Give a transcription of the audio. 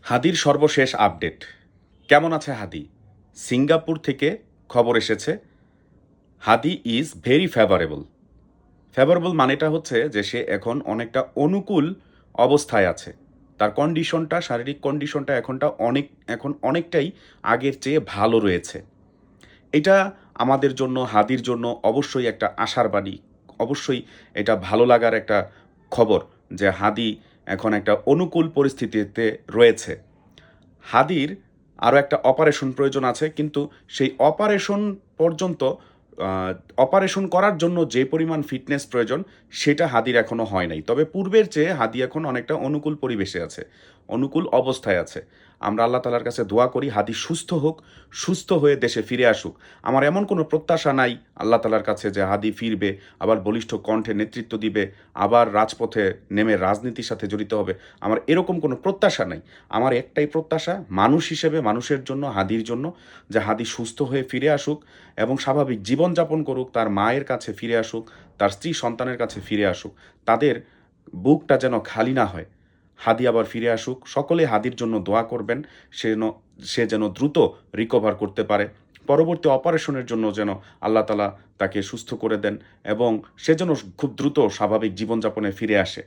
হাদির সর্বশেষ আপডেট। কেমন আছে হাদি? সিঙ্গাপুর থেকে খবর এসেছে, হাদি ইজ ভেরি ফেভারেবল। ফেভারেবল মানেটা হচ্ছে যে সে এখন অনেকটা অনুকূল অবস্থায় আছে। তার কন্ডিশনটা, শারীরিক কন্ডিশনটা এখন অনেকটাই আগের চেয়ে ভালো রয়েছে। এটা আমাদের জন্য, হাদির জন্য অবশ্যই একটা আশার বাণী। অবশ্যই এটা ভালো লাগার একটা খবর যে হাদি এখন একটা অনুকূল পরিস্থিতিতে রয়েছে। হাদির আরও একটা অপারেশন প্রয়োজন আছে, কিন্তু সেই অপারেশন পর্যন্ত অপারেশন করার জন্য যে পরিমাণ ফিটনেস প্রয়োজন সেটা হাদির এখনও হয় নাই। তবে পূর্বের চেয়ে হাদি এখন অনেকটা অনুকূল পরিবেশে আছে, অনুকূল অবস্থায় আছে। আমরা আল্লাহ তালার কাছে দোয়া করি হাদি সুস্থ হোক, সুস্থ হয়ে দেশে ফিরে আসুক। আমার এমন কোনো প্রত্যাশা নাই আল্লাহ তালার কাছে যে হাদি ফিরবে, আবার বলিষ্ঠ কণ্ঠে নেতৃত্ব দিবে, আবার রাজপথে নেমে রাজনীতির সাথে জড়িত হবে। আমার এরকম কোনো প্রত্যাশা নাই। আমার একটাই প্রত্যাশা, মানুষ হিসেবে, মানুষের জন্য, হাদির জন্য, যে হাদি সুস্থ হয়ে ফিরে আসুক এবং স্বাভাবিক জীবনযাপন করুক, তার মায়ের কাছে ফিরে আসুক, তার স্ত্রী সন্তানের কাছে ফিরে আসুক। তাদের বুকটা যেন খালি না হয়। হাদি আবার ফিরে আসুক। সকলে হাদির জন্য দোয়া করবেন, সে যেন দ্রুত রিকভার করতে পারে। পরবর্তী অপারেশনের জন্য যেন আল্লাহ তালা তাকে সুস্থ করে দেন এবং সে যেন খুব দ্রুত স্বাভাবিক জীবনযাপনে ফিরে আসে।